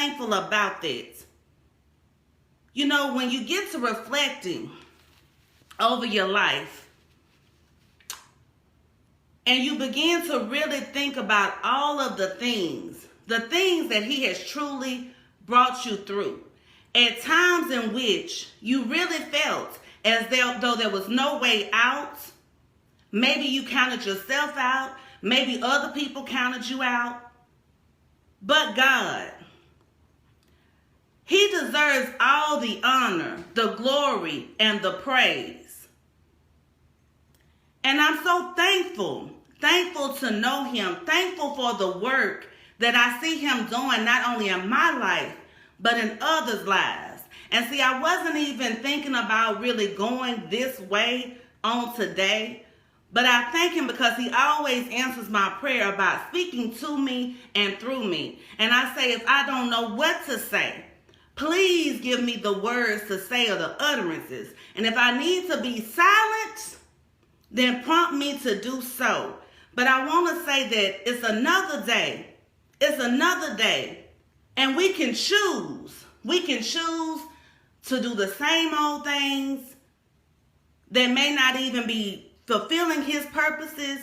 thankful about that. You know, when you get to reflecting over your life and you begin to really think about all of the things that he has truly brought you through, at times in which you really felt as though there was no way out. Maybe you counted yourself out. Maybe other people counted you out. But God, he deserves all the honor, the glory, and the praise. And I'm so thankful to know him, thankful for the work that I see him doing, not only in my life, but in others' lives. And see, I wasn't even thinking about really going this way on today, but I thank him because he always answers my prayer about speaking to me and through me. And I say, if I don't know what to say, please give me the words to say or the utterances. And if I need to be silent, then prompt me to do so. But I want to say that it's another day. It's another day. And we can choose. We can choose to do the same old things that may not even be fulfilling his purposes.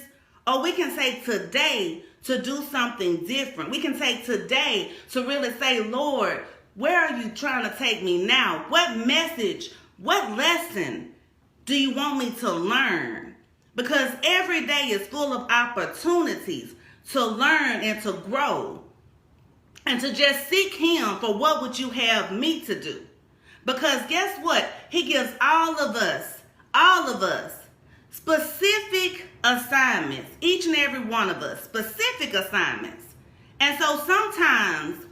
Or we can say today to do something different. We can say today to really say, Lord, where are you trying to take me now? What message, what lesson do you want me to learn? Because every day is full of opportunities to learn and to grow and to just seek him for what would you have me to do. Because guess what? He gives all of us, specific assignments, each and every one of us, specific assignments. And so sometimes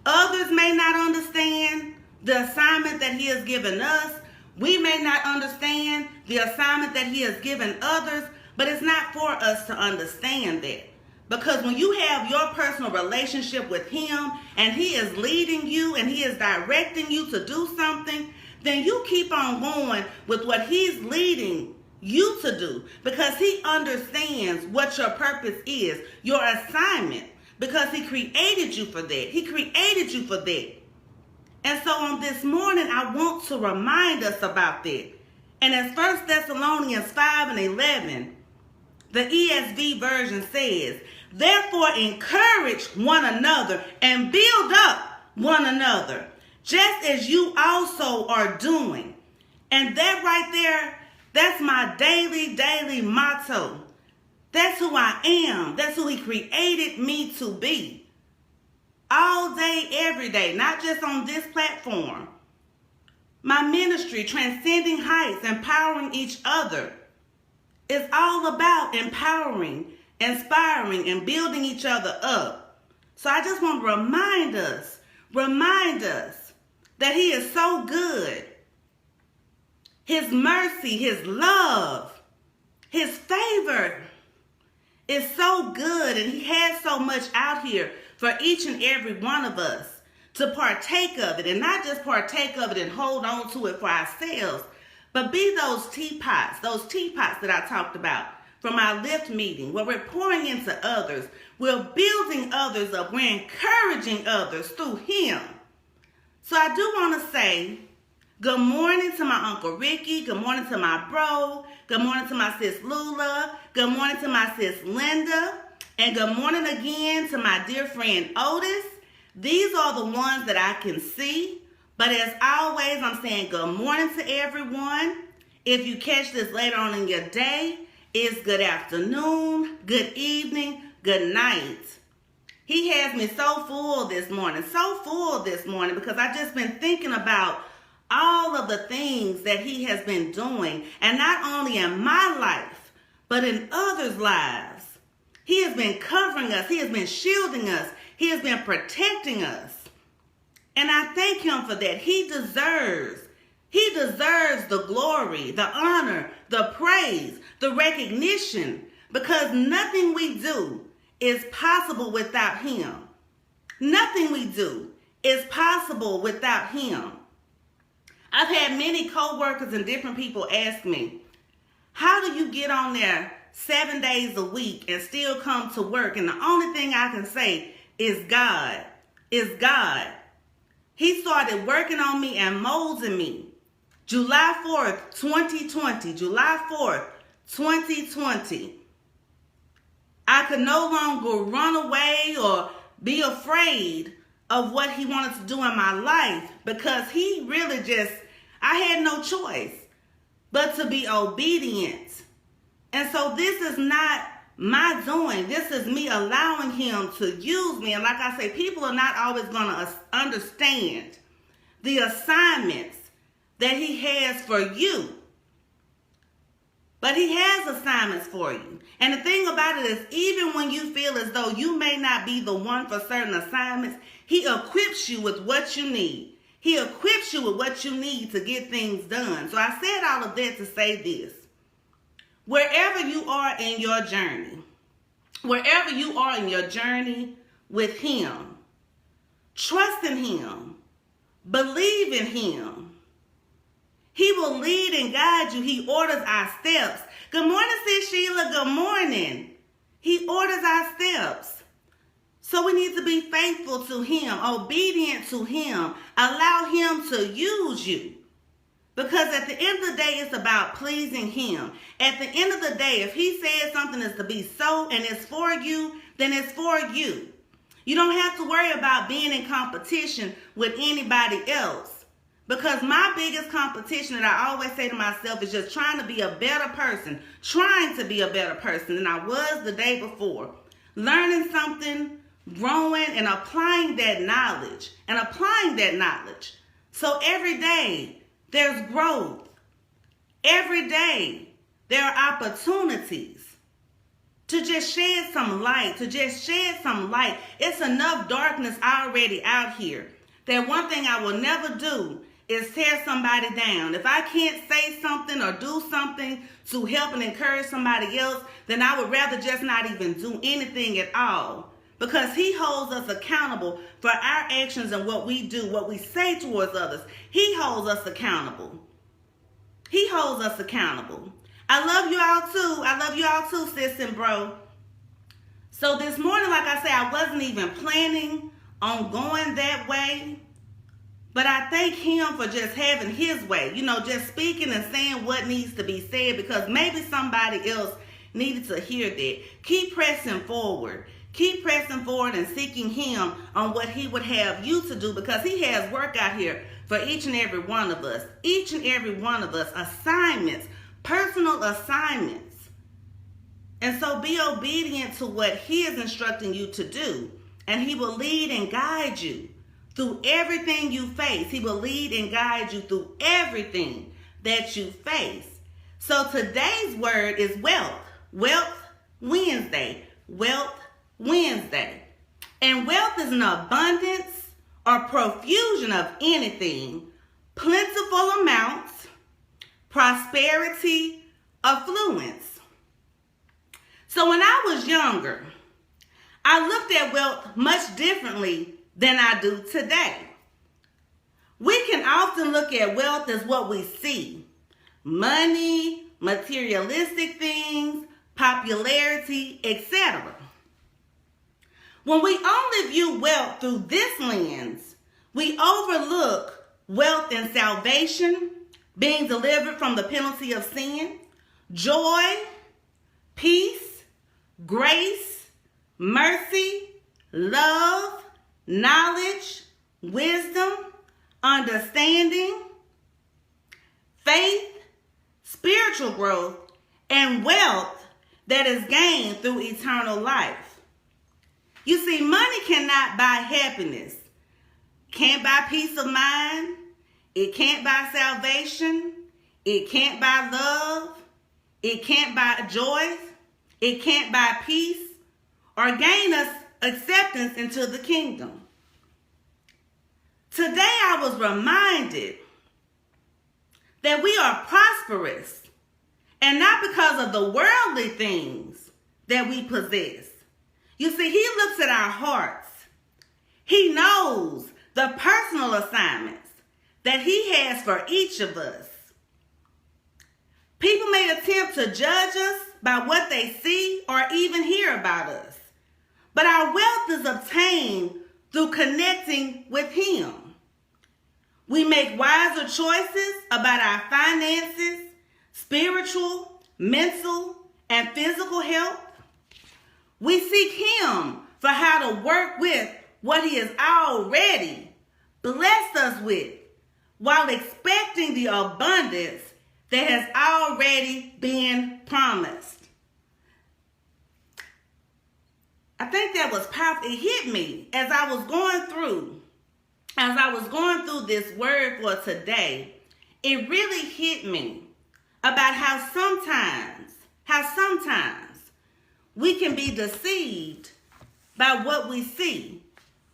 others may not understand the assignment that he has given us. We may not understand the assignment that he has given others, but it's not for us to understand that. Because when you have your personal relationship with him and he is leading you and he is directing you to do something, then you keep on going with what he's leading you to do, because he understands what your purpose is, your assignment, because he created you for that. He created you for that. And so on this morning, I want to remind us about that. And as 1 Thessalonians 5:11, the ESV version says, therefore encourage one another and build up one another, just as you also are doing. And that right there, that's my daily motto. That's who I am. That's who he created me to be. All day, every day, not just on this platform. My ministry, Transcending Heights, Empowering Each Other, is all about empowering, inspiring, and building each other up. So I just want to remind us that he is so good. His mercy, his love, his favor is so good, and he has so much out here for each and every one of us to partake of it, and not just partake of it and hold on to it for ourselves, but be those teapots that I talked about from our lift meeting, where we're pouring into others, we're building others up, we're encouraging others through him. So I do want to say good morning to my Uncle Ricky, good morning to my bro, good morning to my sis Lula, good morning to my sis Linda, and good morning again to my dear friend Otis. These are the ones that I can see, but as always, I'm saying good morning to everyone. If you catch this later on in your day, it's good afternoon, good evening, good night. He has me so full this morning, because I've just been thinking about all of the things that he has been doing, and not only in my life, but in others' lives. He has been covering us. He has been shielding us. He has been protecting us. And I thank him for that. He deserves the glory, the honor, the praise, the recognition, because nothing we do is possible without him. Nothing we do is possible without him. I've had many co-workers and different people ask me, how do you get on there 7 days a week and still come to work? And the only thing I can say is God. He started working on me and molding me. July 4th, 2020. July 4th, 2020. I could no longer run away or be afraid of what he wanted to do in my life, because he really I had no choice but to be obedient. And so this is not my doing. This is me allowing him to use me. And like I say, people are not always going to understand the assignments that he has for you. But he has assignments for you. And the thing about it is, even when you feel as though you may not be the one for certain assignments, he equips you with what you need. He equips you with what you need to get things done. So I said all of that to say this. Wherever you are in your journey, with him, trust in him, believe in him. He will lead and guide you. He orders our steps. Good morning, Sis Sheila. Good morning. He orders our steps. So we need to be faithful to him, obedient to him. Allow him to use you. Because at the end of the day, it's about pleasing him. At the end of the day, if he says something is to be so and it's for you, then it's for you. You don't have to worry about being in competition with anybody else. Because my biggest competition that I always say to myself is just trying to be a better person than I was the day before. Learning something, growing, and applying that knowledge. So every day, there's growth. Every day, there are opportunities to just shed some light, It's enough darkness already out here that one thing I will never do is tear somebody down. If I can't say something or do something to help and encourage somebody else, then I would rather just not even do anything at all. Because he holds us accountable for our actions and what we do, what we say towards others. He holds us accountable. I love you all too, sis and bro. So this morning, like I said, I wasn't even planning on going that way. But I thank him for just having his way. Just speaking and saying what needs to be said, because maybe somebody else needed to hear that. Keep pressing forward. And seeking him on what he would have you to do, because he has work out here for each and every one of us. Assignments, personal assignments. And so be obedient to what he is instructing you to do. And he will lead and guide you through everything you face. He will lead and guide you through everything that you face. So today's word is wealth. Wealth Wednesday. And wealth is an abundance or profusion of anything, plentiful amounts, prosperity, affluence. So when I was younger, I looked at wealth much differently than I do today. We can often look at wealth as what we see: money, materialistic things, popularity, etc. When we only view wealth through this lens, we overlook wealth in salvation, being delivered from the penalty of sin, joy, peace, grace, mercy, love, knowledge, wisdom, understanding, faith, spiritual growth, and wealth that is gained through eternal life. You see, money cannot buy happiness. Can't buy peace of mind. It can't buy salvation. It can't buy love. It can't buy joy. It can't buy peace or gain us acceptance into the kingdom. Today I was reminded that we are prosperous, and not because of the worldly things that we possess. You see, he looks at our hearts. He knows the personal assignments that he has for each of us. People may attempt to judge us by what they see or even hear about us. But our wealth is obtained through connecting with him. We make wiser choices about our finances, spiritual, mental, and physical health. We seek Him for how to work with what He has already blessed us with, while expecting the abundance that has already been promised. I think that was powerful. It hit me as I was going through this word for today. It really hit me about how sometimes we can be deceived by what we see,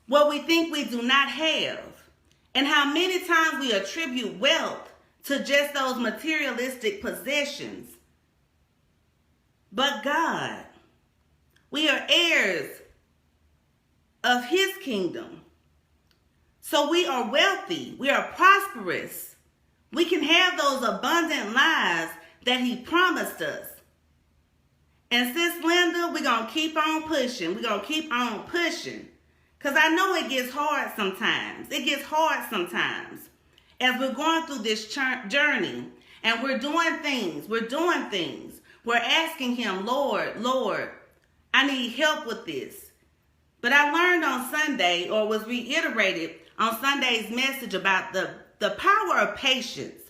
what we think we do not have, and how many times we attribute wealth to just those materialistic possessions. But God, we are heirs of His kingdom. So we are wealthy. We are prosperous. We can have those abundant lives that He promised us. And Sis Linda, we're going to keep on pushing. We're going to keep on pushing. Because I know it gets hard sometimes. It gets hard sometimes as we're going through this journey and we're doing things. We're asking Him, Lord, I need help with this. But I learned on Sunday, or was reiterated on Sunday's message, about the power of patience.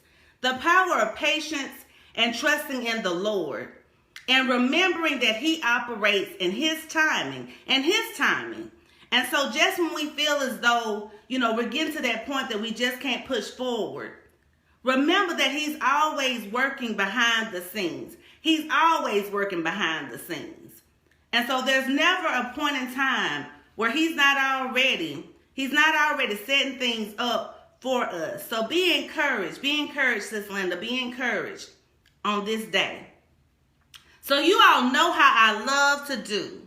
The power of patience and trusting in the Lord. And remembering that He operates in His timing. And so just when we feel as though, we're getting to that point that we just can't push forward, remember that He's always working behind the scenes. He's always working behind the scenes. And so there's never a point in time where He's not already setting things up for us. So be encouraged, Sis Linda, be encouraged on this day. So you all know how I love to do.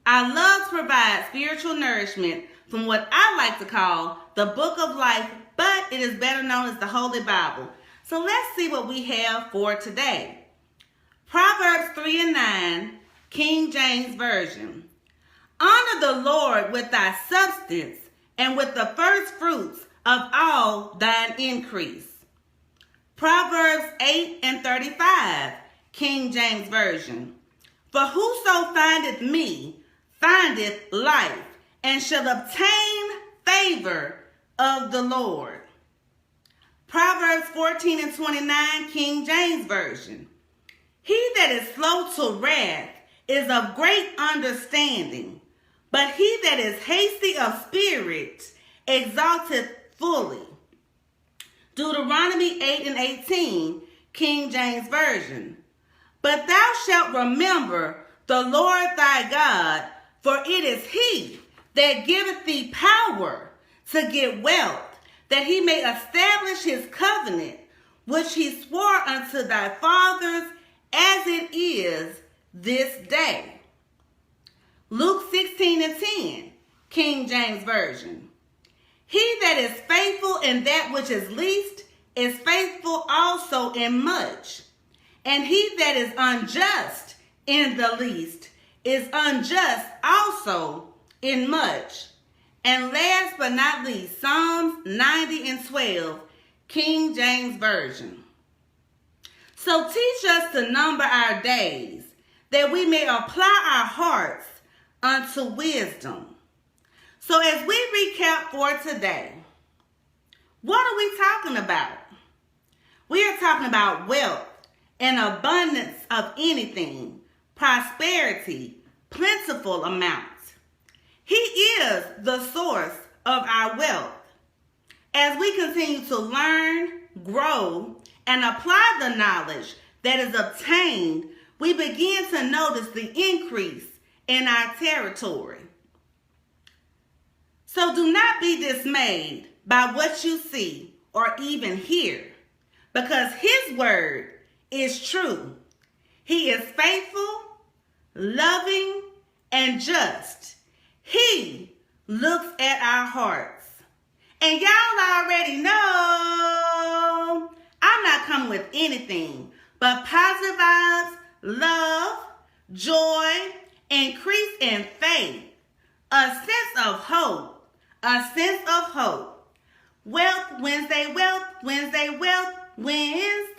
I love to provide spiritual nourishment from what I like to call the Book of Life, but it is better known as the Holy Bible. So let's see what we have for today. Proverbs 3:9, King James Version. Honor the Lord with thy substance and with the first fruits of all thine increase. Proverbs 8:35, King James Version. For whoso findeth me findeth life, and shall obtain favor of the Lord. Proverbs 14:29, King James Version. He that is slow to wrath is of great understanding, but he that is hasty of spirit exalteth fully. Deuteronomy 8:18, King James Version. But thou shalt remember the Lord thy God, for it is He that giveth thee power to get wealth, that He may establish His covenant, which He swore unto thy fathers, as it is this day. Luke 16:10, King James Version. He that is faithful in that which is least is faithful also in much. And he that is unjust in the least is unjust also in much. And last but not least, Psalms 90:12, King James Version. So teach us to number our days, that we may apply our hearts unto wisdom. So as we recap for today, what are we talking about? We are talking about wealth, an abundance of anything, prosperity, plentiful amounts. He is the source of our wealth. As we continue to learn, grow, and apply the knowledge that is obtained, we begin to notice the increase in our territory. So do not be dismayed by what you see or even hear, because His word is true. He is faithful, loving, and just. He looks at our hearts. And y'all already know I'm not coming with anything but positive vibes, love, joy, increase in faith, a sense of hope, Wealth Wednesday, Wealth Wednesday, Wealth Wednesday.